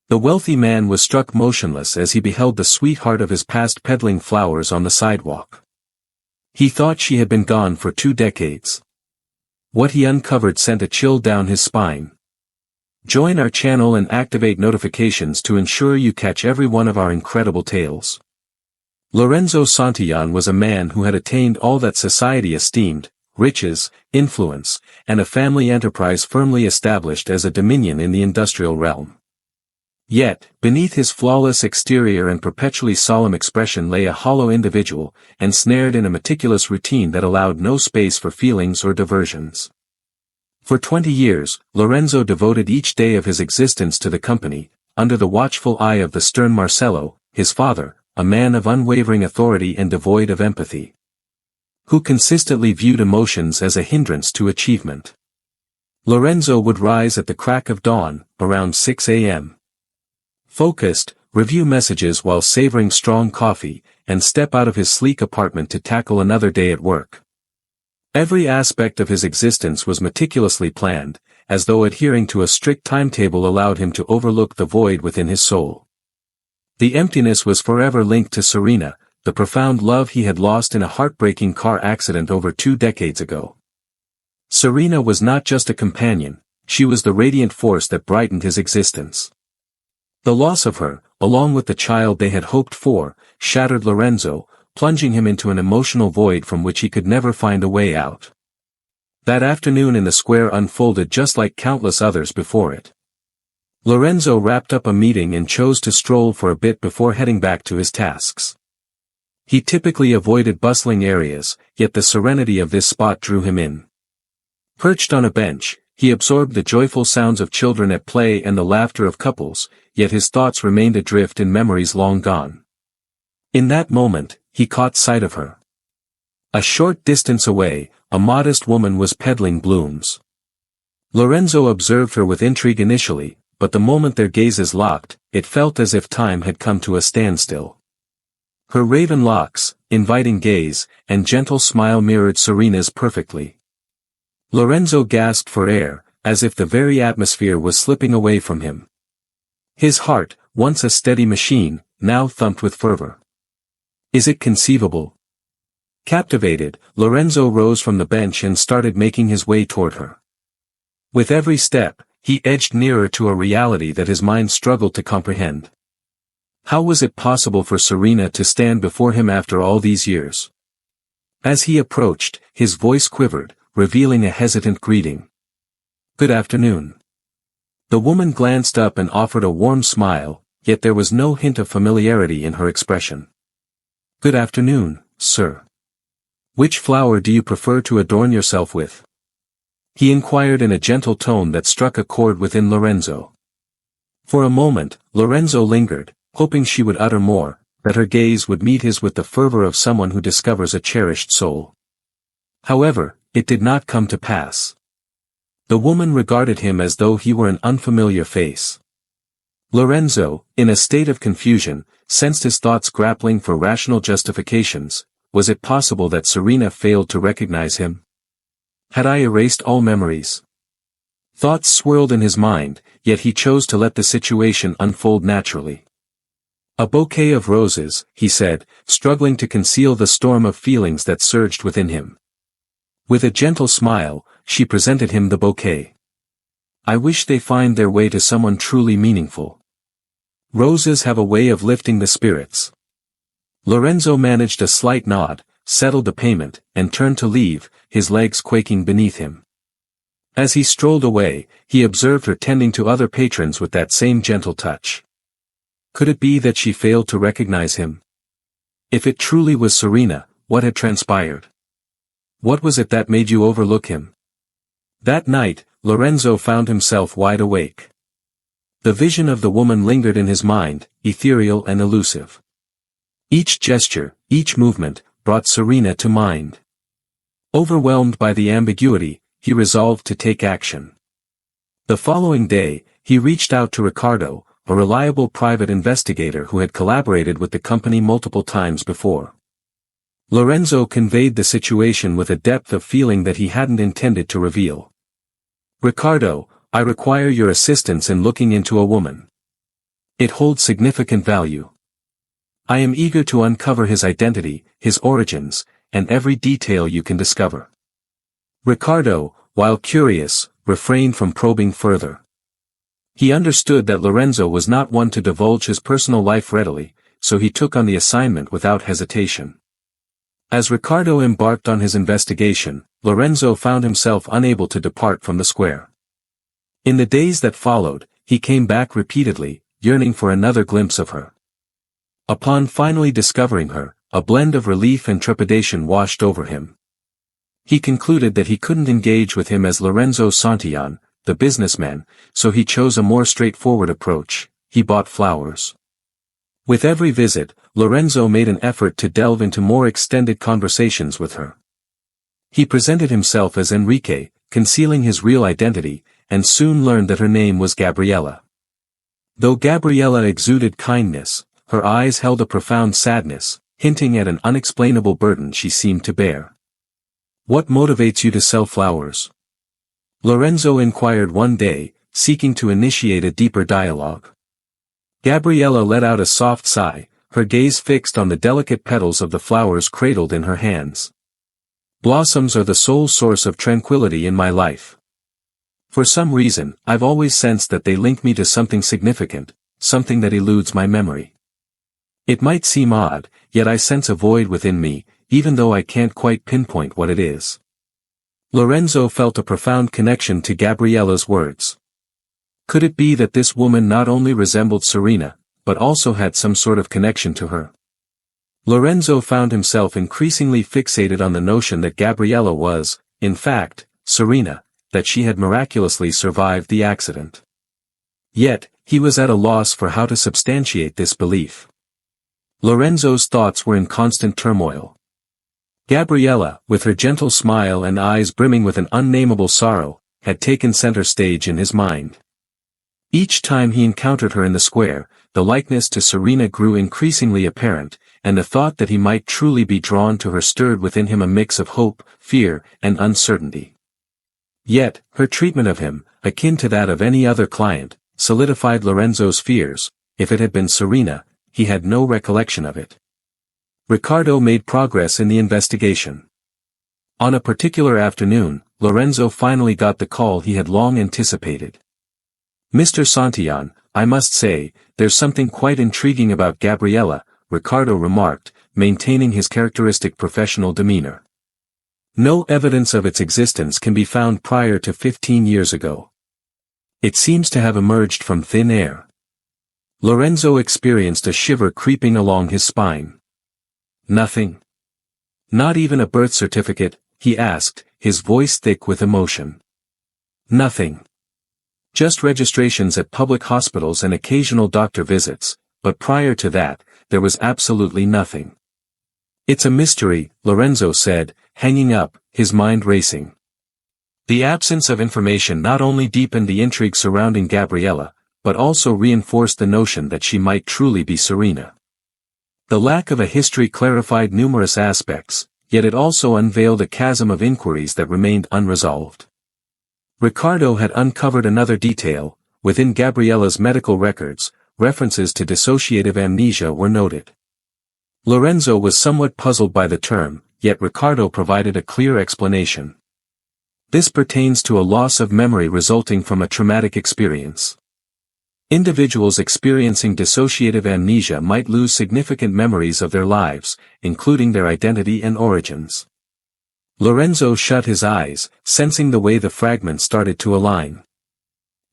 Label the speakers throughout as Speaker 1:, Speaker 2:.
Speaker 1: The wealthy man was struck motionless as he beheld the sweetheart of his past peddling flowers on the sidewalk. He thought she had been gone for 2 decades. What he uncovered sent a chill down his spine. Join our channel and activate notifications to ensure you catch every one of our incredible tales. Lorenzo Santillán was a man who had attained all that society esteemed: riches, influence, and a family enterprise firmly established as a dominion in the industrial realm. Yet, beneath his flawless exterior and perpetually solemn expression lay a hollow individual, ensnared in a meticulous routine that allowed no space for feelings or diversions. For 20 years, Lorenzo devoted each day of his existence to the company, under the watchful eye of the stern Marcello, his father, a man of unwavering authority and devoid of empathy, who consistently viewed emotions as a hindrance to achievement. Lorenzo would rise at the crack of dawn, around 6 a.m. Focused, review messages while savoring strong coffee, and step out of his sleek apartment to tackle another day at work. Every aspect of his existence was meticulously planned, as though adhering to a strict timetable allowed him to overlook the void within his soul. The emptiness was forever linked to Serena, the profound love he had lost in a heartbreaking car accident over 2 decades ago. Serena was not just a companion, she was the radiant force that brightened his existence. The loss of her, along with the child they had hoped for, shattered Lorenzo, plunging him into an emotional void from which he could never find a way out. That afternoon in the square unfolded just like countless others before it. Lorenzo wrapped up a meeting and chose to stroll for a bit before heading back to his tasks. He typically avoided bustling areas, yet the serenity of this spot drew him in. Perched on a bench, he absorbed the joyful sounds of children at play and the laughter of couples, yet his thoughts remained adrift in memories long gone. In that moment, he caught sight of her. A short distance away, a modest woman was peddling blooms. Lorenzo observed her with intrigue initially, but the moment their gazes locked, it felt as if time had come to a standstill. Her raven locks, inviting gaze, and gentle smile mirrored Serena's perfectly. Lorenzo gasped for air, as if the very atmosphere was slipping away from him. His heart, once a steady machine, now thumped with fervor. Is it conceivable? Captivated, Lorenzo rose from the bench and started making his way toward her. With every step, he edged nearer to a reality that his mind struggled to comprehend. How was it possible for Serena to stand before him after all these years? As he approached, his voice quivered, revealing a hesitant greeting. "Good afternoon." The woman glanced up and offered a warm smile, yet there was no hint of familiarity in her expression. "Good afternoon, sir. Which flower do you prefer to adorn yourself with?" he inquired in a gentle tone that struck a chord within Lorenzo. For a moment, Lorenzo lingered, hoping she would utter more, that her gaze would meet his with the fervor of someone who discovers a cherished soul. However, it did not come to pass. The woman regarded him as though he were an unfamiliar face. Lorenzo, in a state of confusion, sensed his thoughts grappling for rational justifications. Was it possible that Serena failed to recognize him? Had I erased all memories? Thoughts swirled in his mind, yet he chose to let the situation unfold naturally. "A bouquet of roses," he said, struggling to conceal the storm of feelings that surged within him. With a gentle smile, she presented him the bouquet. "I wish they find their way to someone truly meaningful. Roses have a way of lifting the spirits." Lorenzo managed a slight nod, settled the payment, and turned to leave, his legs quaking beneath him. As he strolled away, he observed her tending to other patrons with that same gentle touch. Could it be that she failed to recognize him? If it truly was Serena, what had transpired? What was it that made you overlook him? That night, Lorenzo found himself wide awake. The vision of the woman lingered in his mind, ethereal and elusive. Each gesture, each movement, brought Serena to mind. Overwhelmed by the ambiguity, he resolved to take action. The following day, he reached out to Ricardo, a reliable private investigator who had collaborated with the company multiple times before. Lorenzo conveyed the situation with a depth of feeling that he hadn't intended to reveal. "Ricardo, I require your assistance in looking into a woman. It holds significant value. I am eager to uncover his identity, his origins, and every detail you can discover. Ricardo, while curious, refrained from probing further. He understood that Lorenzo was not one to divulge his personal life readily, so he took on the assignment without hesitation. As Ricardo embarked on his investigation, Lorenzo found himself unable to depart from the square. In the days that followed, he came back repeatedly, yearning for another glimpse of her. Upon finally discovering her, a blend of relief and trepidation washed over him. He concluded that he couldn't engage with him as Lorenzo Santillán, the businessman, so he chose a more straightforward approach. He bought flowers. With every visit, Lorenzo made an effort to delve into more extended conversations with her. He presented himself as Enrique, concealing his real identity, and soon learned that her name was Gabriela. Though Gabriela exuded kindness, her eyes held a profound sadness, hinting at an unexplainable burden she seemed to bear. "What motivates you to sell flowers?" Lorenzo inquired one day, seeking to initiate a deeper dialogue. Gabriela let out a soft sigh, her gaze fixed on the delicate petals of the flowers cradled in her hands. "Blossoms are the sole source of tranquility in my life. For some reason, I've always sensed that they link me to something significant, something that eludes my memory. It might seem odd, yet I sense a void within me, even though I can't quite pinpoint what it is." Lorenzo felt a profound connection to Gabriela's words. Could it be that this woman not only resembled Serena, but also had some sort of connection to her? Lorenzo found himself increasingly fixated on the notion that Gabriela was, in fact, Serena, that she had miraculously survived the accident. Yet, he was at a loss for how to substantiate this belief. Lorenzo's thoughts were in constant turmoil. Gabriela, with her gentle smile and eyes brimming with an unnameable sorrow, had taken center stage in his mind. Each time he encountered her in the square, the likeness to Serena grew increasingly apparent, and the thought that he might truly be drawn to her stirred within him a mix of hope, fear, and uncertainty. Yet, her treatment of him, akin to that of any other client, solidified Lorenzo's fears. If it had been Serena, he had no recollection of it. Ricardo made progress in the investigation. On a particular afternoon, Lorenzo finally got the call he had long anticipated. "Mr. Santillán, I must say, there's something quite intriguing about Gabriela," Ricardo remarked, maintaining his characteristic professional demeanor. "No evidence of its existence can be found prior to 15 years ago. It seems to have emerged from thin air." Lorenzo experienced a shiver creeping along his spine. "Nothing? Not even a birth certificate?" he asked, his voice thick with emotion. "Nothing. Just registrations at public hospitals and occasional doctor visits, but prior to that, there was absolutely nothing." "It's a mystery," Lorenzo said, hanging up, his mind racing. The absence of information not only deepened the intrigue surrounding Gabriela, but also reinforced the notion that she might truly be Serena. The lack of a history clarified numerous aspects, yet it also unveiled a chasm of inquiries that remained unresolved. Ricardo had uncovered another detail. Within Gabriela's medical records, references to dissociative amnesia were noted. Lorenzo was somewhat puzzled by the term, yet Ricardo provided a clear explanation. This pertains to a loss of memory resulting from a traumatic experience. Individuals experiencing dissociative amnesia might lose significant memories of their lives, including their identity and origins. Lorenzo shut his eyes, sensing the way the fragments started to align.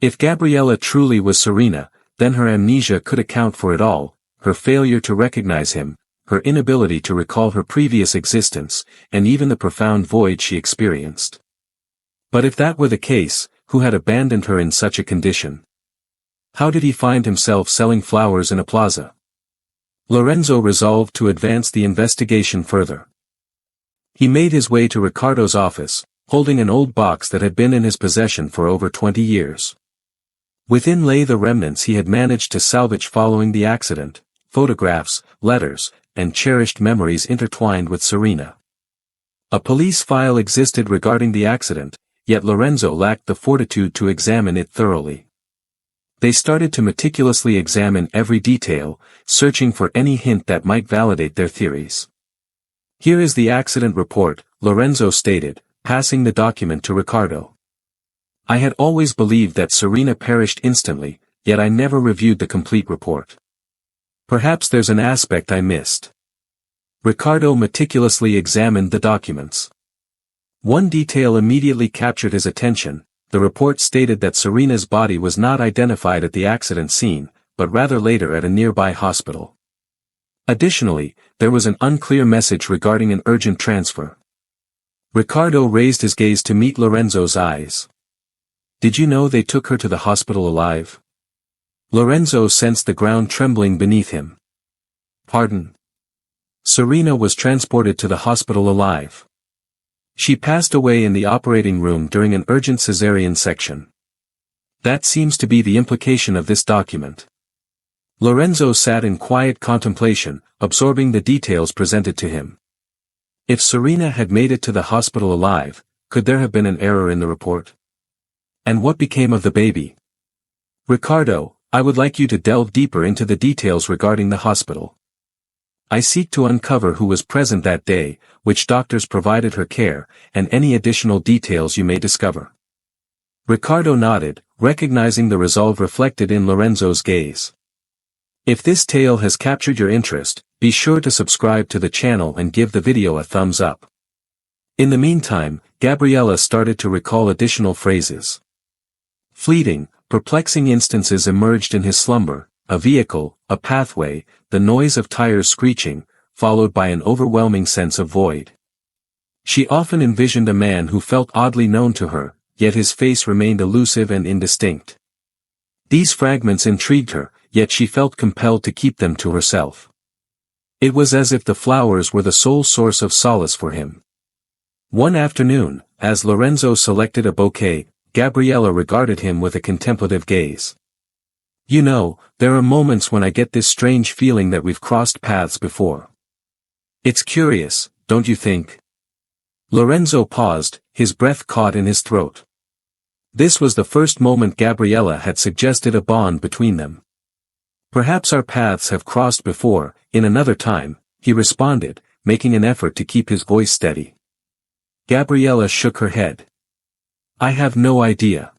Speaker 1: If Gabriela truly was Serena, then her amnesia could account for it all: her failure to recognize him, her inability to recall her previous existence, and even the profound void she experienced. But if that were the case, who had abandoned her in such a condition? How did he find himself selling flowers in a plaza? Lorenzo resolved to advance the investigation further. He made his way to Ricardo's office, holding an old box that had been in his possession for over 20 years. Within lay the remnants he had managed to salvage following the accident: photographs, letters, and cherished memories intertwined with Serena. A police file existed regarding the accident, yet Lorenzo lacked the fortitude to examine it thoroughly. They started to meticulously examine every detail, searching for any hint that might validate their theories. "Here is the accident report," Lorenzo stated, passing the document to Ricardo. "I had always believed that Serena perished instantly, yet I never reviewed the complete report. Perhaps there's an aspect I missed." Ricardo meticulously examined the documents. One detail immediately captured his attention. The report stated that Serena's body was not identified at the accident scene, but rather later at a nearby hospital. Additionally, there was an unclear message regarding an urgent transfer. Ricardo raised his gaze to meet Lorenzo's eyes. "Did you know they took her to the hospital alive?" Lorenzo sensed the ground trembling beneath him. "Pardon?" "Serena was transported to the hospital alive. She passed away in the operating room during an urgent cesarean section. That seems to be the implication of this document." Lorenzo sat in quiet contemplation, absorbing the details presented to him. If Serena had made it to the hospital alive, could there have been an error in the report? And what became of the baby? "Ricardo, I would like you to delve deeper into the details regarding the hospital. I seek to uncover who was present that day, which doctors provided her care, and any additional details you may discover." Ricardo nodded, recognizing the resolve reflected in Lorenzo's gaze. If this tale has captured your interest, be sure to subscribe to the channel and give the video a thumbs up. In the meantime, Gabriella started to recall additional phrases. Fleeting, perplexing instances emerged in his slumber: a vehicle, a pathway, the noise of tires screeching, followed by an overwhelming sense of void. She often envisioned a man who felt oddly known to her, yet his face remained elusive and indistinct. These fragments intrigued her, yet she felt compelled to keep them to herself. It was as if the flowers were the sole source of solace for him. One afternoon, as Lorenzo selected a bouquet, Gabriella regarded him with a contemplative gaze. "You know, there are moments when I get this strange feeling that we've crossed paths before. It's curious, don't you think?" Lorenzo paused, his breath caught in his throat. This was the first moment Gabriella had suggested a bond between them. "Perhaps our paths have crossed before, in another time," he responded, making an effort to keep his voice steady. Gabriella shook her head. "I have no idea.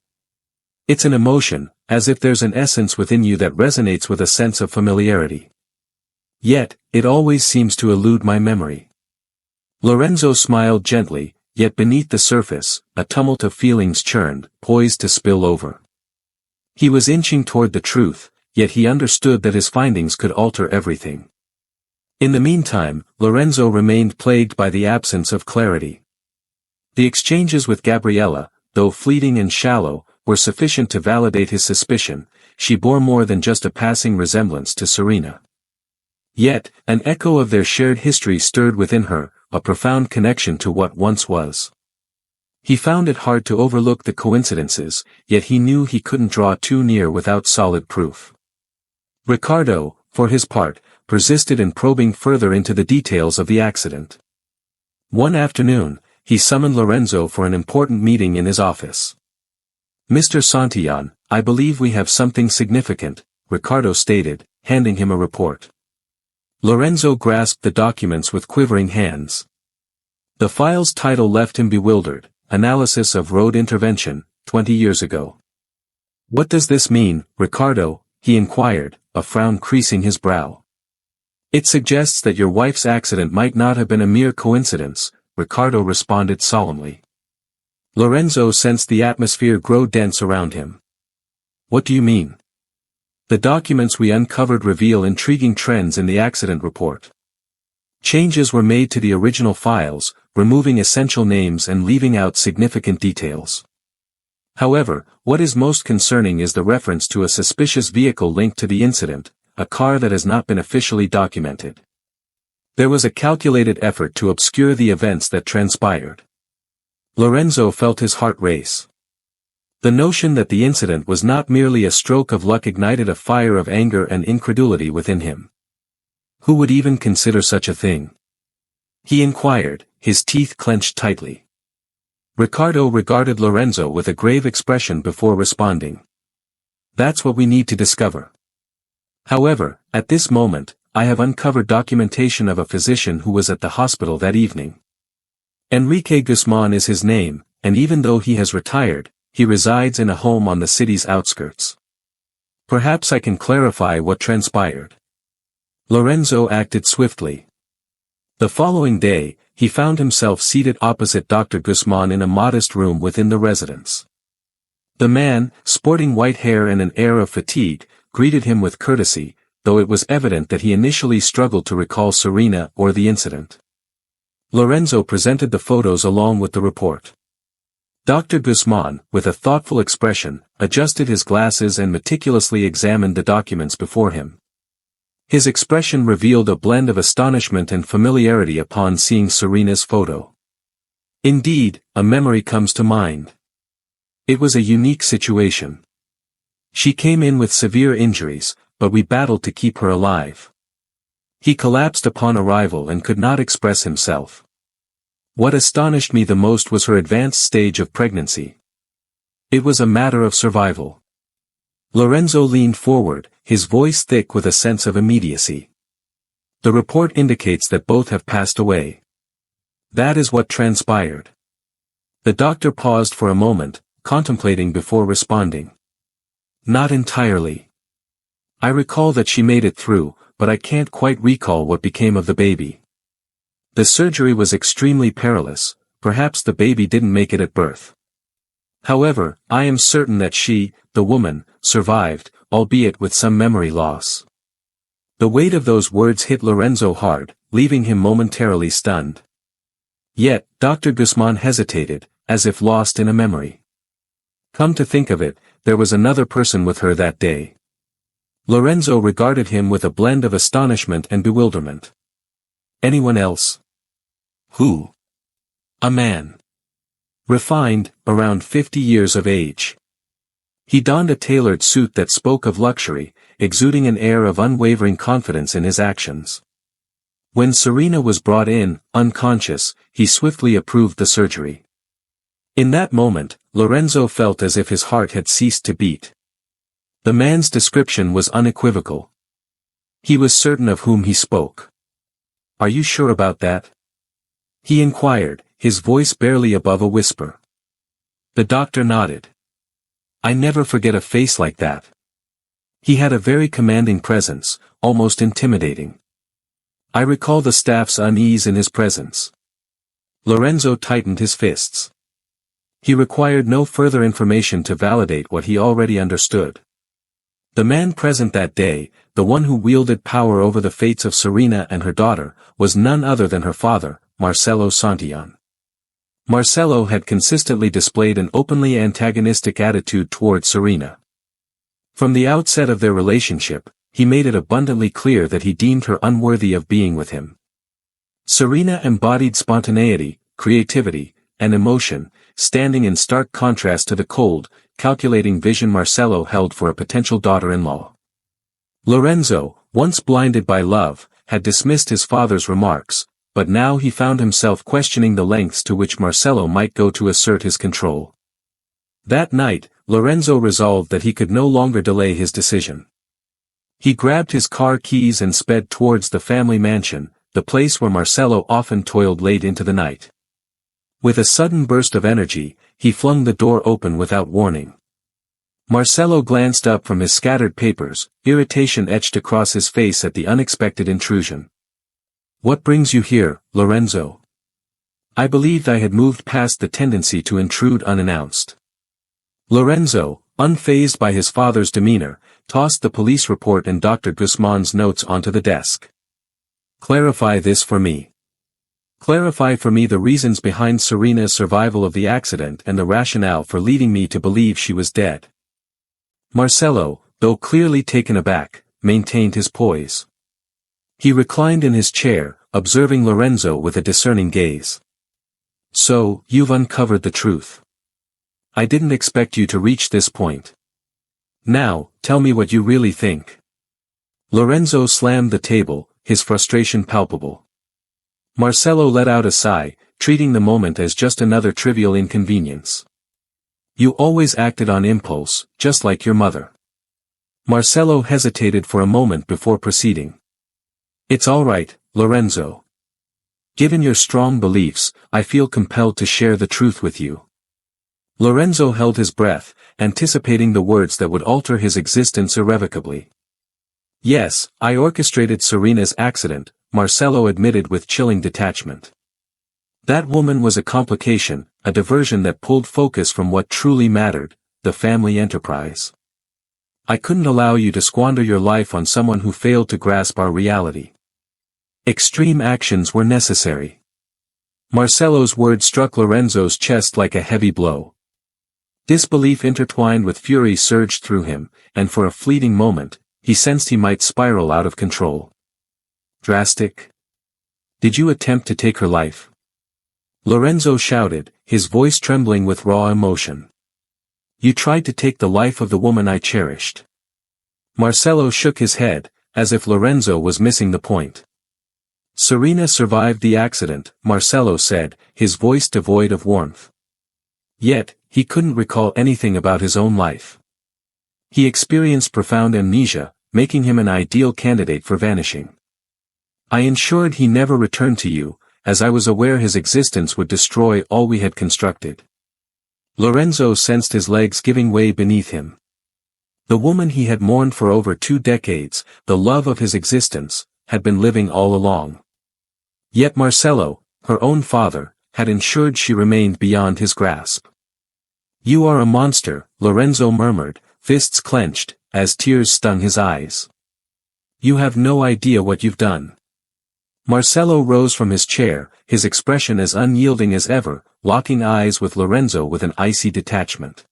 Speaker 1: It's an emotion, as if there's an essence within you that resonates with a sense of familiarity. Yet, it always seems to elude my memory." Lorenzo smiled gently, yet beneath the surface, a tumult of feelings churned, poised to spill over. He was inching toward the truth, yet he understood that his findings could alter everything. In the meantime, Lorenzo remained plagued by the absence of clarity. The exchanges with Gabriella, though fleeting and shallow, were sufficient to validate his suspicion. She bore more than just a passing resemblance to Serena. Yet, an echo of their shared history stirred within her, a profound connection to what once was. He found it hard to overlook the coincidences, yet he knew he couldn't draw too near without solid proof. Ricardo, for his part, persisted in probing further into the details of the accident. One afternoon, he summoned Lorenzo for an important meeting in his office. "Mr. Santillán, I believe we have something significant," Ricardo stated, handing him a report. Lorenzo grasped the documents with quivering hands. The file's title left him bewildered: Analysis of Road Intervention, 20 years ago. "What does this mean, Ricardo?" he inquired, a frown creasing his brow. "It suggests that your wife's accident might not have been a mere coincidence," Ricardo responded solemnly. Lorenzo sensed the atmosphere grow dense around him. "What do you mean?" "The documents we uncovered reveal intriguing trends in the accident report. Changes were made to the original files, removing essential names and leaving out significant details. However, what is most concerning is the reference to a suspicious vehicle linked to the incident, a car that has not been officially documented. There was a calculated effort to obscure the events that transpired." Lorenzo felt his heart race. The notion that the incident was not merely a stroke of luck ignited a fire of anger and incredulity within him. Who would even consider such a thing? He inquired, his teeth clenched tightly. Ricardo regarded Lorenzo with a grave expression before responding. That's what we need to discover. However, at this moment, I have uncovered documentation of a physician who was at the hospital that evening. Enrique Guzman is his name, and even though he has retired, he resides in a home on the city's outskirts. Perhaps I can clarify what transpired. Lorenzo acted swiftly. The following day, he found himself seated opposite Dr. Guzman in a modest room within the residence. The man, sporting white hair and an air of fatigue, greeted him with courtesy, though it was evident that he initially struggled to recall Serena or the incident. Lorenzo presented the photos along with the report. Dr. Guzman, with a thoughtful expression, adjusted his glasses and meticulously examined the documents before him. His expression revealed a blend of astonishment and familiarity upon seeing Serena's photo. Indeed, a memory comes to mind. It was a unique situation. She came in with severe injuries, but we battled to keep her alive. He collapsed upon arrival and could not express himself. What astonished me the most was her advanced stage of pregnancy. It was a matter of survival. Lorenzo leaned forward, his voice thick with a sense of immediacy. The report indicates that both have passed away. That is what transpired. The doctor paused for a moment, contemplating before responding. Not entirely. I recall that she made it through, but I can't quite recall what became of the baby. The surgery was extremely perilous, perhaps the baby didn't make it at birth. However, I am certain that she, the woman, survived, albeit with some memory loss. The weight of those words hit Lorenzo hard, leaving him momentarily stunned. Yet, Dr. Guzman hesitated, as if lost in a memory. Come to think of it, there was another person with her that day. Lorenzo regarded him with a blend of astonishment and bewilderment. Anyone else? Who? A man. Refined, around 50 years of age. He donned a tailored suit that spoke of luxury, exuding an air of unwavering confidence in his actions. When Serena was brought in, unconscious, he swiftly approved the surgery. In that moment, Lorenzo felt as if his heart had ceased to beat. The man's description was unequivocal. He was certain of whom he spoke. Are you sure about that? He inquired, his voice barely above a whisper. The doctor nodded. I never forget a face like that. He had a very commanding presence, almost intimidating. I recall the staff's unease in his presence. Lorenzo tightened his fists. He required no further information to validate what he already understood. The man present that day, the one who wielded power over the fates of Serena and her daughter, was none other than her father, Marcelo Santillán. Marcelo had consistently displayed an openly antagonistic attitude toward Serena. From the outset of their relationship, he made it abundantly clear that he deemed her unworthy of being with him. Serena embodied spontaneity, creativity, and emotion, standing in stark contrast to the cold, calculating vision Marcelo held for a potential daughter-in-law. Lorenzo, once blinded by love, had dismissed his father's remarks, but now he found himself questioning the lengths to which Marcelo might go to assert his control. That night, Lorenzo resolved that he could no longer delay his decision. He grabbed his car keys and sped towards the family mansion, the place where Marcelo often toiled late into the night. With a sudden burst of energy, he flung the door open without warning. Marcelo glanced up from his scattered papers, irritation etched across his face at the unexpected intrusion. What brings you here, Lorenzo? I believed I had moved past the tendency to intrude unannounced. Lorenzo, unfazed by his father's demeanor, tossed the police report and Dr. Guzman's notes onto the desk. Clarify this for me. Clarify for me the reasons behind Serena's survival of the accident and the rationale for leading me to believe she was dead. Marcelo, though clearly taken aback, maintained his poise. He reclined in his chair, observing Lorenzo with a discerning gaze. So, you've uncovered the truth. I didn't expect you to reach this point. Now, tell me what you really think. Lorenzo slammed the table, his frustration palpable. Marcelo let out a sigh, treating the moment as just another trivial inconvenience. You always acted on impulse, just like your mother. Marcello hesitated for a moment before proceeding. It's all right, Lorenzo. Given your strong beliefs, I feel compelled to share the truth with you. Lorenzo held his breath, anticipating the words that would alter his existence irrevocably. Yes, I orchestrated Serena's accident, Marcello admitted with chilling detachment. That woman was a complication, a diversion that pulled focus from what truly mattered, the family enterprise. I couldn't allow you to squander your life on someone who failed to grasp our reality. Extreme actions were necessary. Marcello's words struck Lorenzo's chest like a heavy blow. Disbelief intertwined with fury surged through him, and for a fleeting moment, he sensed he might spiral out of control. Drastic? Did you attempt to take her life? Lorenzo shouted, his voice trembling with raw emotion. You tried to take the life of the woman I cherished. Marcello shook his head, as if Lorenzo was missing the point. Serena survived the accident, Marcello said, his voice devoid of warmth. Yet, he couldn't recall anything about his own life. He experienced profound amnesia, making him an ideal candidate for vanishing. I ensured he never returned to you, as I was aware his existence would destroy all we had constructed. Lorenzo sensed his legs giving way beneath him. The woman he had mourned for over 2 decades, the love of his existence, had been living all along. Yet Marcello, her own father, had ensured she remained beyond his grasp. You are a monster, Lorenzo murmured, fists clenched, as tears stung his eyes. You have no idea what you've done. Marcello rose from his chair, his expression as unyielding as ever, locking eyes with Lorenzo with an icy detachment.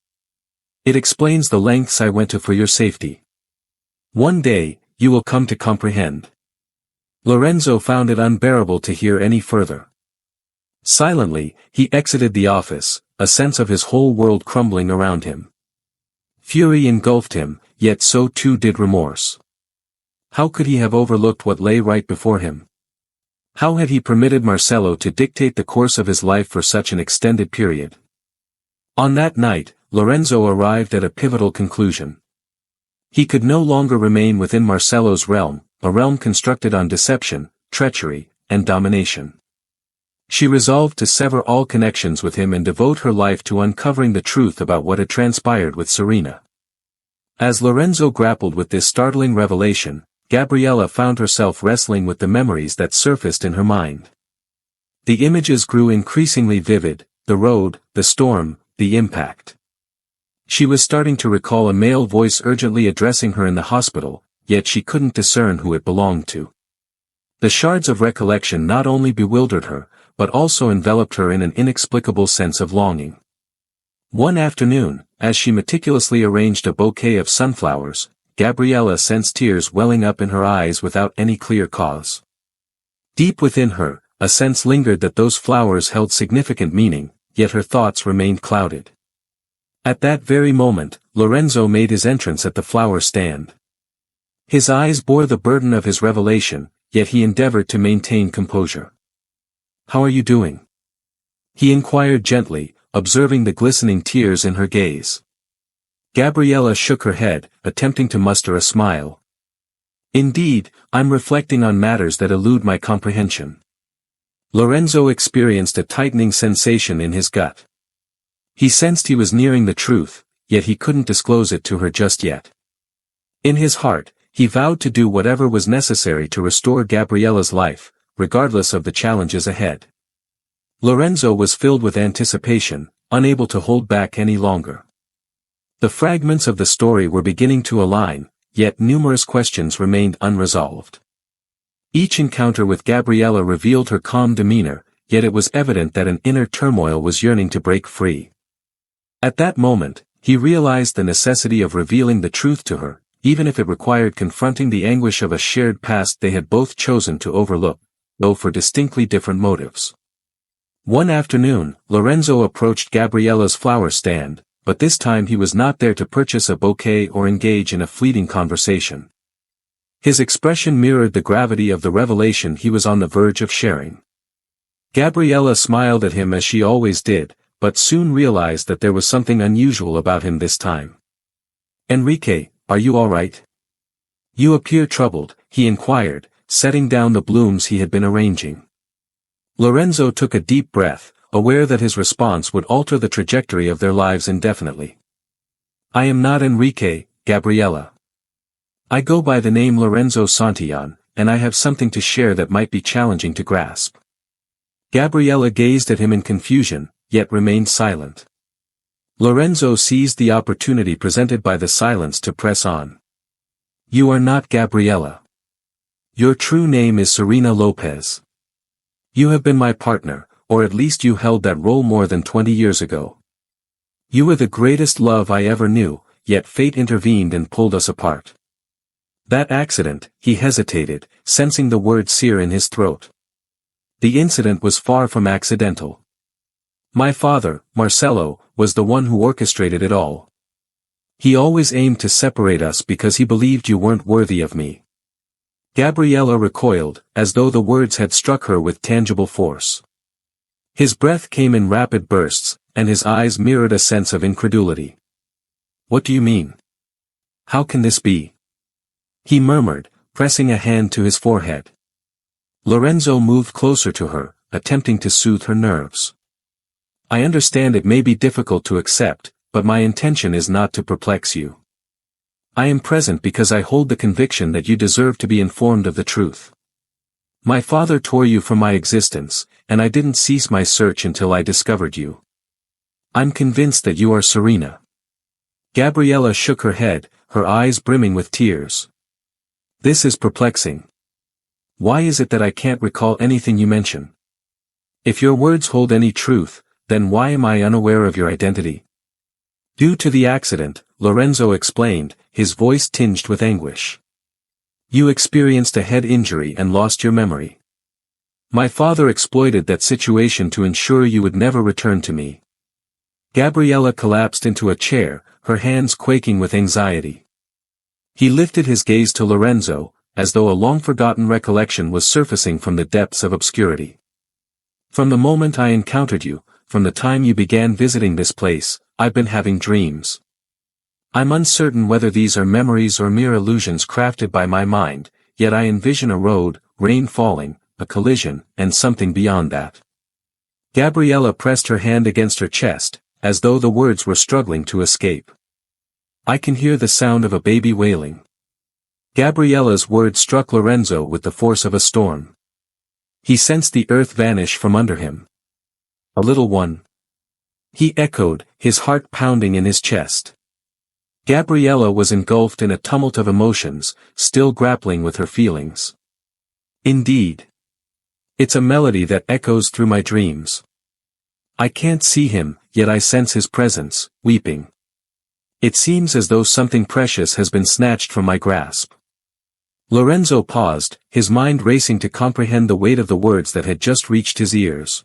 Speaker 1: It explains the lengths I went to for your safety. One day, you will come to comprehend. Lorenzo found it unbearable to hear any further. Silently, he exited the office, a sense of his whole world crumbling around him. Fury engulfed him, yet so too did remorse. How could he have overlooked what lay right before him? How had he permitted Marcello to dictate the course of his life for such an extended period? On that night, Lorenzo arrived at a pivotal conclusion. He could no longer remain within Marcello's realm, a realm constructed on deception, treachery, and domination. She resolved to sever all connections with him and devote her life to uncovering the truth about what had transpired with Serena. As Lorenzo grappled with this startling revelation, Gabriella found herself wrestling with the memories that surfaced in her mind. The images grew increasingly vivid, the road, the storm, the impact. She was starting to recall a male voice urgently addressing her in the hospital, yet she couldn't discern who it belonged to. The shards of recollection not only bewildered her, but also enveloped her in an inexplicable sense of longing. One afternoon, as she meticulously arranged a bouquet of sunflowers, Gabriella sensed tears welling up in her eyes without any clear cause. Deep within her, a sense lingered that those flowers held significant meaning, yet her thoughts remained clouded. At that very moment, Lorenzo made his entrance at the flower stand. His eyes bore the burden of his revelation, yet he endeavored to maintain composure. How are you doing? He inquired gently, observing the glistening tears in her gaze. Gabriella shook her head, attempting to muster a smile. Indeed, I'm reflecting on matters that elude my comprehension. Lorenzo experienced a tightening sensation in his gut. He sensed he was nearing the truth, yet he couldn't disclose it to her just yet. In his heart, he vowed to do whatever was necessary to restore Gabriella's life, regardless of the challenges ahead. Lorenzo was filled with anticipation, unable to hold back any longer. The fragments of the story were beginning to align, yet numerous questions remained unresolved. Each encounter with Gabriella revealed her calm demeanor, yet it was evident that an inner turmoil was yearning to break free. At that moment, he realized the necessity of revealing the truth to her, even if it required confronting the anguish of a shared past they had both chosen to overlook, though for distinctly different motives. One afternoon, Lorenzo approached Gabriella's flower stand, but this time he was not there to purchase a bouquet or engage in a fleeting conversation. His expression mirrored the gravity of the revelation he was on the verge of sharing. Gabriella smiled at him as she always did, but soon realized that there was something unusual about him this time. Enrique, are you all right? You appear troubled, he inquired, setting down the blooms he had been arranging. Lorenzo took a deep breath, aware that his response would alter the trajectory of their lives indefinitely. I am not Enrique, Gabriella. I go by the name Lorenzo Santillán, and I have something to share that might be challenging to grasp. Gabriella gazed at him in confusion, yet remained silent. Lorenzo seized the opportunity presented by the silence to press on. You are not Gabriella. Your true name is Serena Lopez. You have been my partner, or at least you held that role more than 20 years ago. You were the greatest love I ever knew, yet fate intervened and pulled us apart. That accident, he hesitated, sensing the word sear in his throat. The incident was far from accidental. My father, Marcelo, was the one who orchestrated it all. He always aimed to separate us because he believed you weren't worthy of me. Gabriella recoiled, as though the words had struck her with tangible force. His breath came in rapid bursts, and his eyes mirrored a sense of incredulity. What do you mean? How can this be? He murmured, pressing a hand to his forehead. Lorenzo moved closer to her, attempting to soothe her nerves. I understand it may be difficult to accept, but my intention is not to perplex you. I am present because I hold the conviction that you deserve to be informed of the truth. My father tore you from my existence, and I didn't cease my search until I discovered you. I'm convinced that you are Serena. Gabriella shook her head, her eyes brimming with tears. This is perplexing. Why is it that I can't recall anything you mention? If your words hold any truth, then why am I unaware of your identity? Due to the accident, Lorenzo explained, his voice tinged with anguish. You experienced a head injury and lost your memory. My father exploited that situation to ensure you would never return to me. Gabriella collapsed into a chair, her hands quaking with anxiety. He lifted his gaze to Lorenzo, as though a long-forgotten recollection was surfacing from the depths of obscurity. From the moment I encountered you, from the time you began visiting this place, I've been having dreams. I'm uncertain whether these are memories or mere illusions crafted by my mind, yet I envision a road, rain falling, a collision, and something beyond that. Gabriella pressed her hand against her chest, as though the words were struggling to escape. I can hear the sound of a baby wailing. Gabriella's words struck Lorenzo with the force of a storm. He sensed the earth vanish from under him. A little one. He echoed, his heart pounding in his chest. Gabriella was engulfed in a tumult of emotions, still grappling with her feelings. Indeed. It's a melody that echoes through my dreams. I can't see him, yet I sense his presence, weeping. It seems as though something precious has been snatched from my grasp. Lorenzo paused, his mind racing to comprehend the weight of the words that had just reached his ears.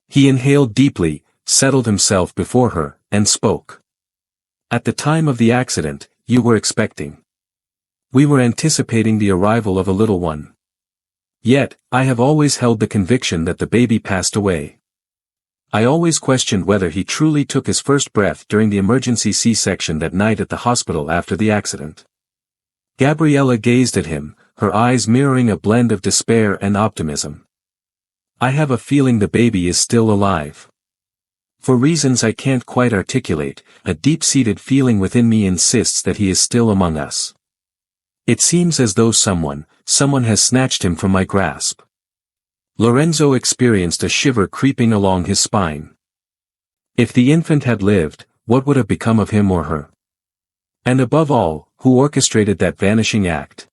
Speaker 1: He inhaled deeply, settled himself before her, and spoke. At the time of the accident, you were expecting. We were anticipating the arrival of a little one. Yet, I have always held the conviction that the baby passed away. I always questioned whether he truly took his first breath during the emergency C-section that night at the hospital after the accident. Gabriella gazed at him, her eyes mirroring a blend of despair and optimism. I have a feeling the baby is still alive. For reasons I can't quite articulate, a deep-seated feeling within me insists that he is still among us. It seems as though someone has snatched him from my grasp. Lorenzo experienced a shiver creeping along his spine. If the infant had lived, what would have become of him or her? And above all, who orchestrated that vanishing act?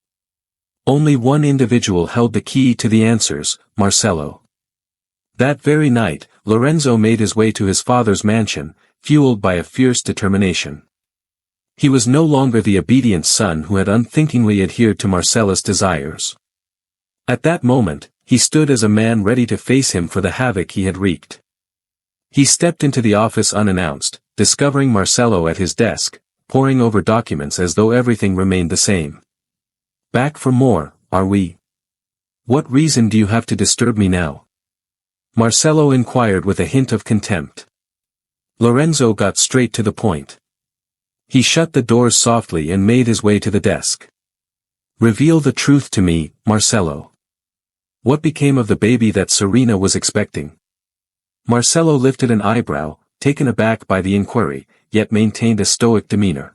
Speaker 1: Only one individual held the key to the answers, Marcelo. That very night, Lorenzo made his way to his father's mansion, fueled by a fierce determination. He was no longer the obedient son who had unthinkingly adhered to Marcella's desires. At that moment, he stood as a man ready to face him for the havoc he had wreaked. He stepped into the office unannounced, discovering Marcelo at his desk, poring over documents as though everything remained the same. Back for more, are we? What reason do you have to disturb me now? Marcelo inquired with a hint of contempt. Lorenzo got straight to the point. He shut the doors softly and made his way to the desk. Reveal the truth to me, Marcelo. What became of the baby that Serena was expecting? Marcelo lifted an eyebrow, taken aback by the inquiry, yet maintained a stoic demeanor.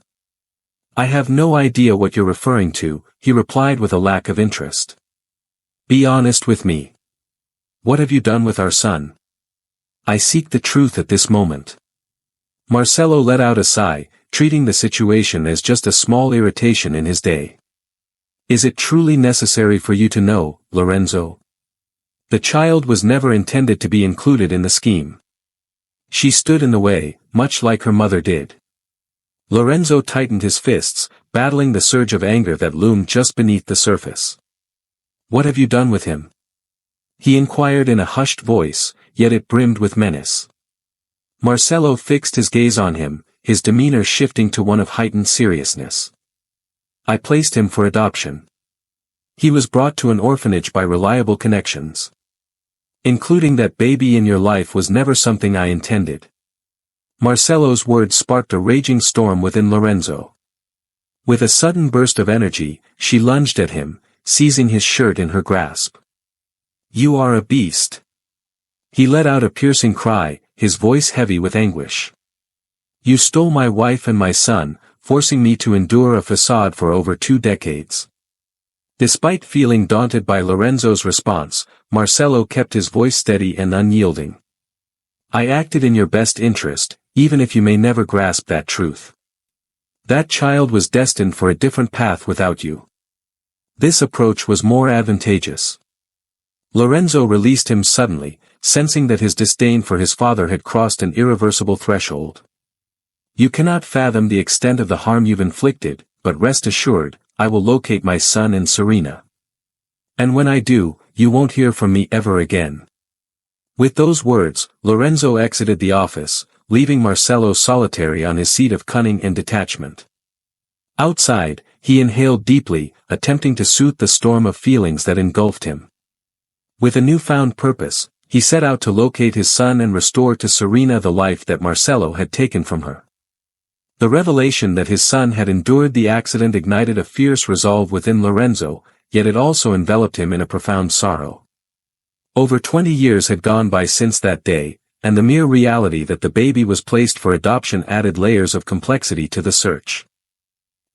Speaker 1: I have no idea what you're referring to, he replied with a lack of interest. Be honest with me. What have you done with our son? I seek the truth at this moment. Marcelo let out a sigh, treating the situation as just a small irritation in his day. Is it truly necessary for you to know, Lorenzo? The child was never intended to be included in the scheme. She stood in the way, much like her mother did. Lorenzo tightened his fists, battling the surge of anger that loomed just beneath the surface. What have you done with him? He inquired in a hushed voice, yet it brimmed with menace. Marcelo fixed his gaze on him, his demeanor shifting to one of heightened seriousness. I placed him for adoption. He was brought to an orphanage by reliable connections. Including that baby in your life was never something I intended. Marcelo's words sparked a raging storm within Lorenzo. With a sudden burst of energy, she lunged at him, seizing his shirt in her grasp. You are a beast. He let out a piercing cry, his voice heavy with anguish. You stole my wife and my son, forcing me to endure a facade for over 2 decades. Despite feeling daunted by Lorenzo's response, Marcelo kept his voice steady and unyielding. I acted in your best interest, even if you may never grasp that truth. That child was destined for a different path without you. This approach was more advantageous. Lorenzo released him suddenly, sensing that his disdain for his father had crossed an irreversible threshold. You cannot fathom the extent of the harm you've inflicted, but rest assured, I will locate my son and Serena. And when I do, you won't hear from me ever again. With those words, Lorenzo exited the office, leaving Marcelo solitary on his seat of cunning and detachment. Outside, he inhaled deeply, attempting to soothe the storm of feelings that engulfed him. With a newfound purpose, he set out to locate his son and restore to Serena the life that Marcelo had taken from her. The revelation that his son had endured the accident ignited a fierce resolve within Lorenzo, yet it also enveloped him in a profound sorrow. Over 20 years had gone by since that day, and the mere reality that the baby was placed for adoption added layers of complexity to the search.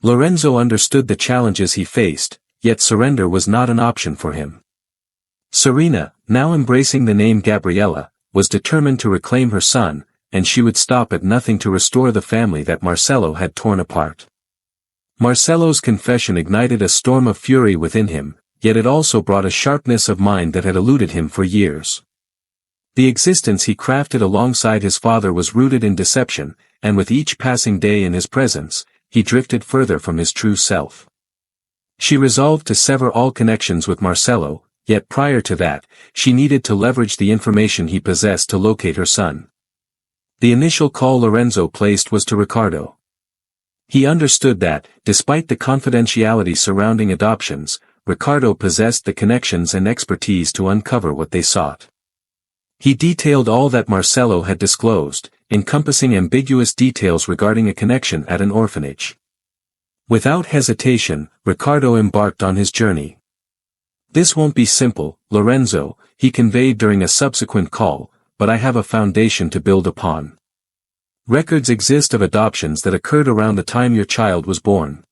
Speaker 1: Lorenzo understood the challenges he faced, yet surrender was not an option for him. Serena, now embracing the name Gabriella, was determined to reclaim her son, and she would stop at nothing to restore the family that Marcelo had torn apart. Marcelo's confession ignited a storm of fury within him, yet it also brought a sharpness of mind that had eluded him for years. The existence he crafted alongside his father was rooted in deception, and with each passing day in his presence, he drifted further from his true self. She resolved to sever all connections with Marcelo, yet prior to that, she needed to leverage the information he possessed to locate her son. The initial call Lorenzo placed was to Ricardo. He understood that, despite the confidentiality surrounding adoptions, Ricardo possessed the connections and expertise to uncover what they sought. He detailed all that Marcelo had disclosed, encompassing ambiguous details regarding a connection at an orphanage. Without hesitation, Ricardo embarked on his journey. This won't be simple, Lorenzo, he conveyed during a subsequent call, but I have a foundation to build upon. Records exist of adoptions that occurred around the time your child was born.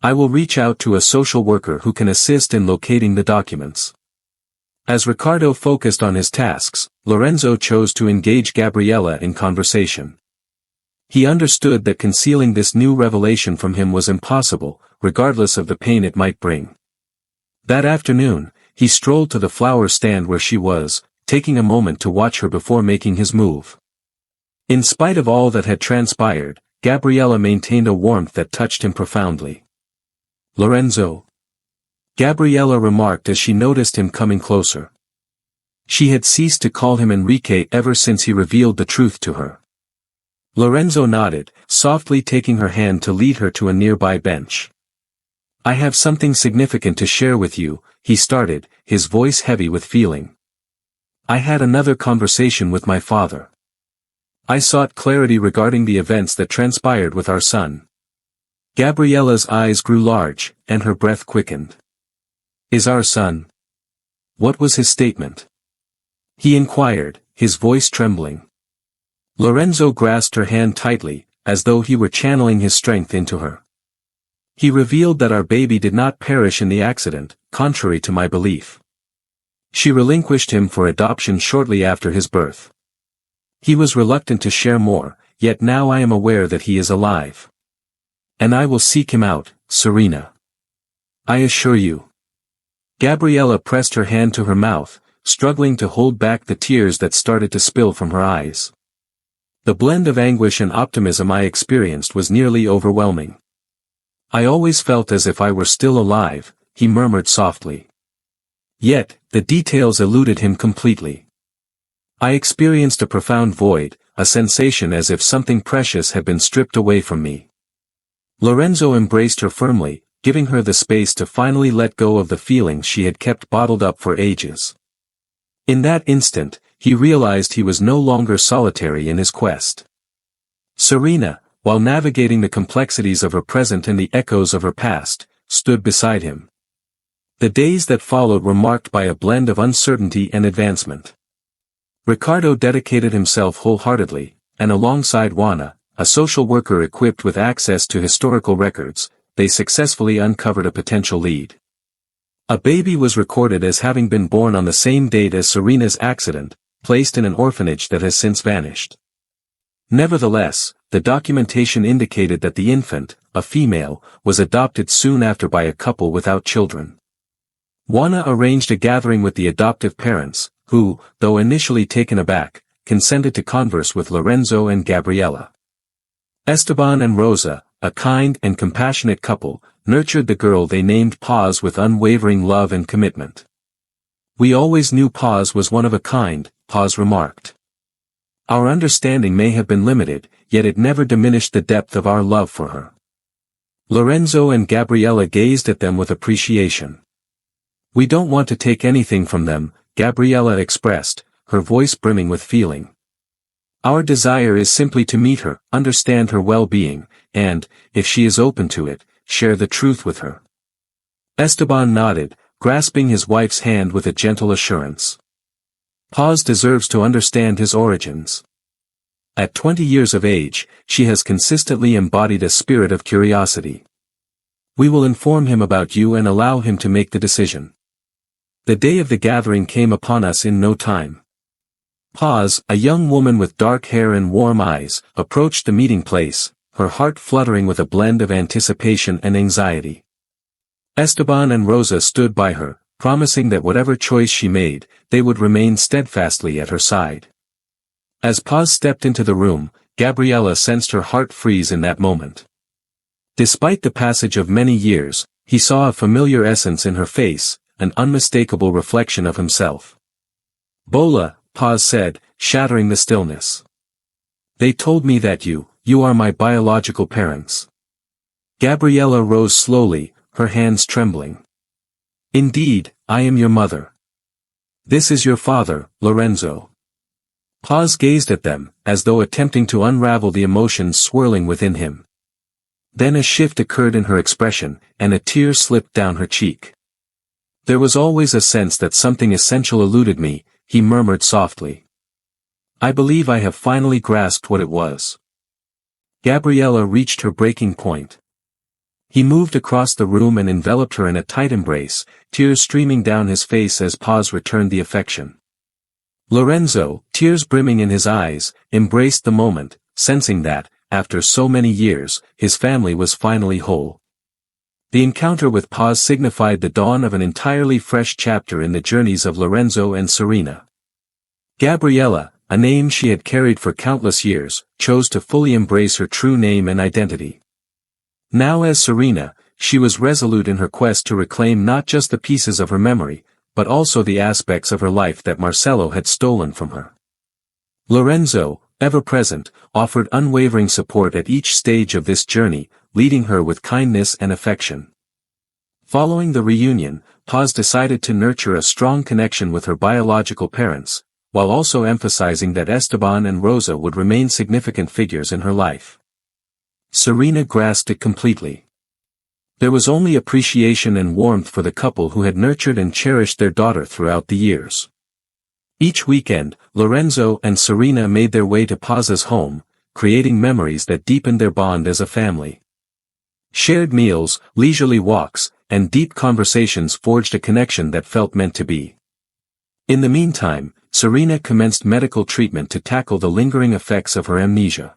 Speaker 1: I will reach out to a social worker who can assist in locating the documents. As Ricardo focused on his tasks, Lorenzo chose to engage Gabriella in conversation. He understood that concealing this new revelation from him was impossible, regardless of the pain it might bring. That afternoon, he strolled to the flower stand where she was, taking a moment to watch her before making his move. In spite of all that had transpired, Gabriella maintained a warmth that touched him profoundly. Lorenzo, Gabriella remarked as she noticed him coming closer. She had ceased to call him Enrique ever since he revealed the truth to her. Lorenzo nodded, softly taking her hand to lead her to a nearby bench. I have something significant to share with you, he started, his voice heavy with feeling. I had another conversation with my father. I sought clarity regarding the events that transpired with our son. Gabriella's eyes grew large, and her breath quickened. "Is our son? What was his statement?" he inquired, his voice trembling. Lorenzo grasped her hand tightly, as though he were channeling his strength into her. "He revealed that our baby did not perish in the accident, contrary to my belief. She relinquished him for adoption shortly after his birth. He was reluctant to share more, yet now I am aware that he is alive. And I will seek him out, Serena. I assure you." Gabriella pressed her hand to her mouth, struggling to hold back the tears that started to spill from her eyes. The blend of anguish and optimism I experienced was nearly overwhelming. "I always felt as if I were still alive," he murmured softly. Yet, the details eluded him completely. "I experienced a profound void, a sensation as if something precious had been stripped away from me." Lorenzo embraced her firmly, giving her the space to finally let go of the feelings she had kept bottled up for ages. In that instant, he realized he was no longer solitary in his quest. Serena, while navigating the complexities of her present and the echoes of her past, stood beside him. The days that followed were marked by a blend of uncertainty and advancement. Ricardo dedicated himself wholeheartedly, and alongside Juana, a social worker equipped with access to historical records, they successfully uncovered a potential lead. A baby was recorded as having been born on the same date as Serena's accident, placed in an orphanage that has since vanished. Nevertheless, the documentation indicated that the infant, a female, was adopted soon after by a couple without children. Juana arranged a gathering with the adoptive parents, who, though initially taken aback, consented to converse with Lorenzo and Gabriella. Esteban and Rosa, a kind and compassionate couple, nurtured the girl they named Paz with unwavering love and commitment. "We always knew Paz was one of a kind," Paz remarked. "Our understanding may have been limited, yet it never diminished the depth of our love for her." Lorenzo and Gabriella gazed at them with appreciation. "We don't want to take anything from them," Gabriella expressed, her voice brimming with feeling. "Our desire is simply to meet her, understand her well-being, and, if she is open to it, share the truth with her." Esteban nodded, grasping his wife's hand with a gentle assurance. "Paz deserves to understand his origins. At 20 years of age, she has consistently embodied a spirit of curiosity. We will inform him about you and allow him to make the decision." The day of the gathering came upon us in no time. Paz, a young woman with dark hair and warm eyes, approached the meeting place, her heart fluttering with a blend of anticipation and anxiety. Esteban and Rosa stood by her, promising that whatever choice she made, they would remain steadfastly at her side. As Paz stepped into the room, Gabriella sensed her heart freeze in that moment. Despite the passage of many years, he saw a familiar essence in her face, an unmistakable reflection of himself. "Bola," Paz said, shattering the stillness. "They told me that you are my biological parents." Gabriella rose slowly, her hands trembling. "Indeed, I am your mother. This is your father, Lorenzo." Paz gazed at them, as though attempting to unravel the emotions swirling within him. Then a shift occurred in her expression, and a tear slipped down her cheek. "There was always a sense that something essential eluded me," he murmured softly. "I believe I have finally grasped what it was." Gabriella reached her breaking point. He moved across the room and enveloped her in a tight embrace, tears streaming down his face as Paz returned the affection. Lorenzo, tears brimming in his eyes, embraced the moment, sensing that, after so many years, his family was finally whole. The encounter with Paz signified the dawn of an entirely fresh chapter in the journeys of Lorenzo and Serena. Gabriella, a name she had carried for countless years, chose to fully embrace her true name and identity. Now as Serena, she was resolute in her quest to reclaim not just the pieces of her memory, but also the aspects of her life that Marcelo had stolen from her. Lorenzo, ever present, offered unwavering support at each stage of this journey, leading her with kindness and affection. Following the reunion, Paz decided to nurture a strong connection with her biological parents, while also emphasizing that Esteban and Rosa would remain significant figures in her life. Serena grasped it completely. There was only appreciation and warmth for the couple who had nurtured and cherished their daughter throughout the years. Each weekend, Lorenzo and Serena made their way to Paz's home, creating memories that deepened their bond as a family. Shared meals, leisurely walks, and deep conversations forged a connection that felt meant to be. In the meantime, Serena commenced medical treatment to tackle the lingering effects of her amnesia.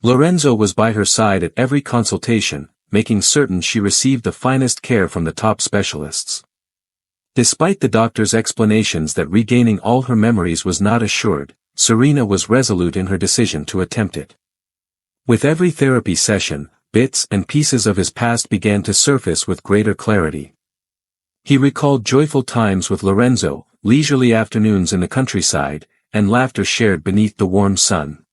Speaker 1: Lorenzo was by her side at every consultation, making certain she received the finest care from the top specialists. Despite the doctor's explanations that regaining all her memories was not assured, Serena was resolute in her decision to attempt it. With every therapy session, bits and pieces of his past began to surface with greater clarity. He recalled joyful times with Lorenzo, leisurely afternoons in the countryside, and laughter shared beneath the warm sun.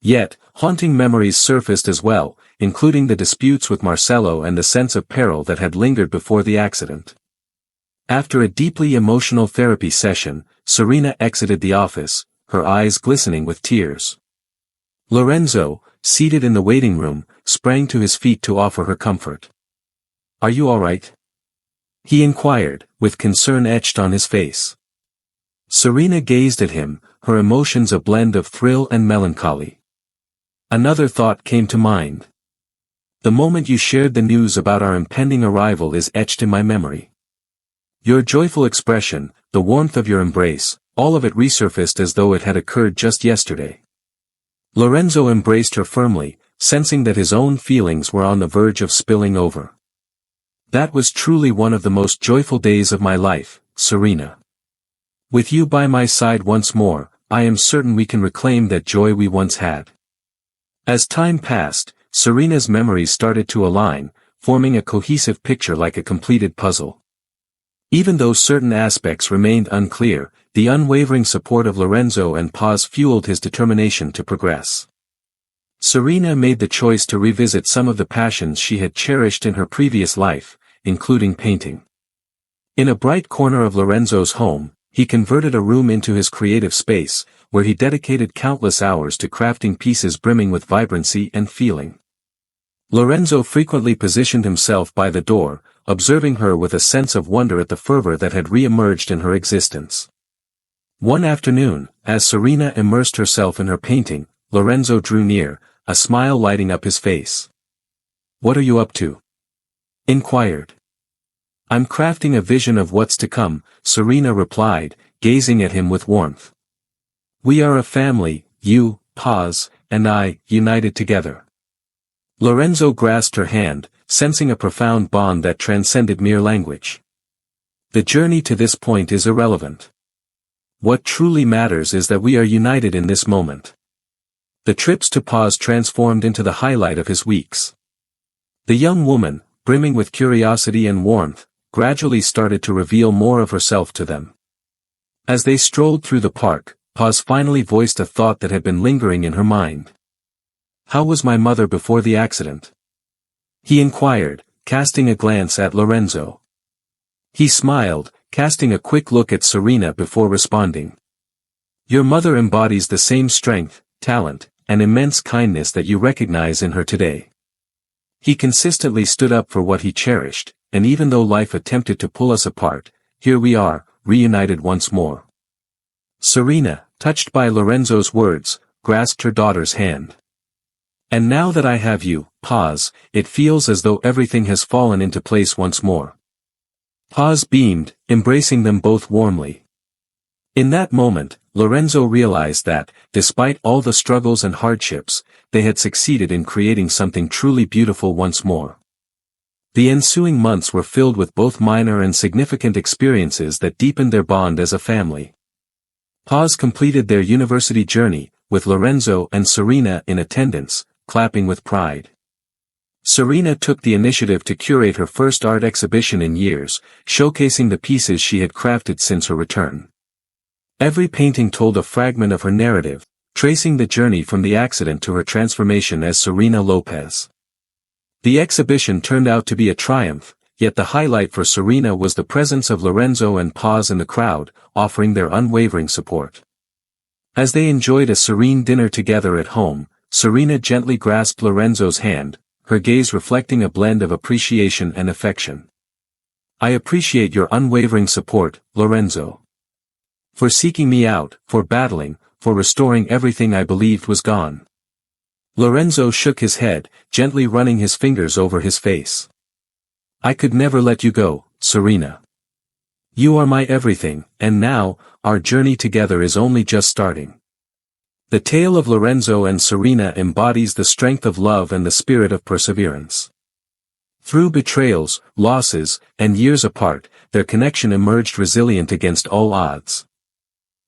Speaker 1: Yet, haunting memories surfaced as well, including the disputes with Marcello and the sense of peril that had lingered before the accident. After a deeply emotional therapy session, Serena exited the office, her eyes glistening with tears. Lorenzo, seated in the waiting room, sprang to his feet to offer her comfort. "Are you all right?" he inquired, with concern etched on his face. Serena gazed at him, her emotions a blend of thrill and melancholy. Another thought came to mind. "The moment you shared the news about our impending arrival is etched in my memory. Your joyful expression, the warmth of your embrace, all of it resurfaced as though it had occurred just yesterday." Lorenzo embraced her firmly, sensing that his own feelings were on the verge of spilling over. "That was truly one of the most joyful days of my life, Serena. With you by my side once more, I am certain we can reclaim that joy we once had." As time passed, Serena's memories started to align, forming a cohesive picture like a completed puzzle. Even though certain aspects remained unclear, the unwavering support of Lorenzo and Paz fueled his determination to progress. Serena made the choice to revisit some of the passions she had cherished in her previous life, including painting. In a bright corner of Lorenzo's home, he converted a room into his creative space, where he dedicated countless hours to crafting pieces brimming with vibrancy and feeling. Lorenzo frequently positioned himself by the door, observing her with a sense of wonder at the fervor that had re-emerged in her existence. One afternoon, as Serena immersed herself in her painting, Lorenzo drew near, a smile lighting up his face. "What are you up to?" inquired. "I'm crafting a vision of what's to come," Serena replied, gazing at him with warmth. "We are a family, you, Paz, and I, united together." Lorenzo grasped her hand, sensing a profound bond that transcended mere language. "The journey to this point is irrelevant. What truly matters is that we are united in this moment." The trips to Paz transformed into the highlight of his weeks. The young woman, brimming with curiosity and warmth, gradually started to reveal more of herself to them. As they strolled through the park, Paz finally voiced a thought that had been lingering in her mind. "How was my mother before the accident?" he inquired, casting a glance at Lorenzo. He smiled, casting a quick look at Serena before responding. "Your mother embodies the same strength, talent, and immense kindness that you recognize in her today." He consistently stood up for what he cherished, and even though life attempted to pull us apart, here we are, reunited once more. Serena, touched by Lorenzo's words, grasped her daughter's hand. "And now that I have you, Paz, it feels as though everything has fallen into place once more." Paz beamed, embracing them both warmly. In that moment, Lorenzo realized that, despite all the struggles and hardships, they had succeeded in creating something truly beautiful once more. The ensuing months were filled with both minor and significant experiences that deepened their bond as a family. Paz completed their university journey, with Lorenzo and Serena in attendance, clapping with pride. Serena took the initiative to curate her first art exhibition in years, showcasing the pieces she had crafted since her return. Every painting told a fragment of her narrative, tracing the journey from the accident to her transformation as Serena Lopez. The exhibition turned out to be a triumph, yet the highlight for Serena was the presence of Lorenzo and Paz in the crowd, offering their unwavering support. As they enjoyed a serene dinner together at home, Serena gently grasped Lorenzo's hand, her gaze reflecting a blend of appreciation and affection. I appreciate your unwavering support, Lorenzo. For seeking me out, for battling, for restoring everything I believed was gone. Lorenzo shook his head, gently running his fingers over his face. I could never let you go, Serena. You are my everything, and now, our journey together is only just starting. The tale of Lorenzo and Serena embodies the strength of love and the spirit of perseverance. Through betrayals, losses, and years apart, their connection emerged resilient against all odds.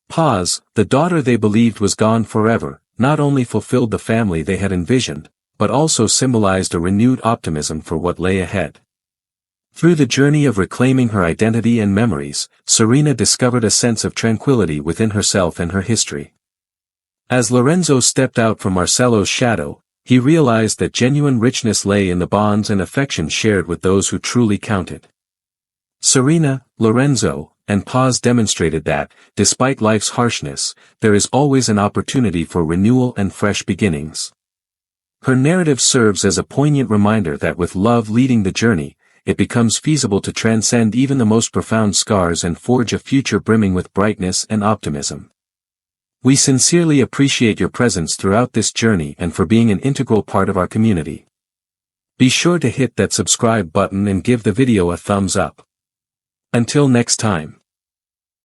Speaker 1: Paz, the daughter they believed was gone forever, not only fulfilled the family they had envisioned, but also symbolized a renewed optimism for what lay ahead. Through the journey of reclaiming her identity and memories, Serena discovered a sense of tranquility within herself and her history. As Lorenzo stepped out from Marcelo's shadow, he realized that genuine richness lay in the bonds and affection shared with those who truly counted. Serena, Lorenzo, and Paz demonstrated that, despite life's harshness, there is always an opportunity for renewal and fresh beginnings. Her narrative serves as a poignant reminder that with love leading the journey, it becomes feasible to transcend even the most profound scars and forge a future brimming with brightness and optimism. We sincerely appreciate your presence throughout this journey and for being an integral part of our community. Be sure to hit that subscribe button and give the video a thumbs up. Until next time.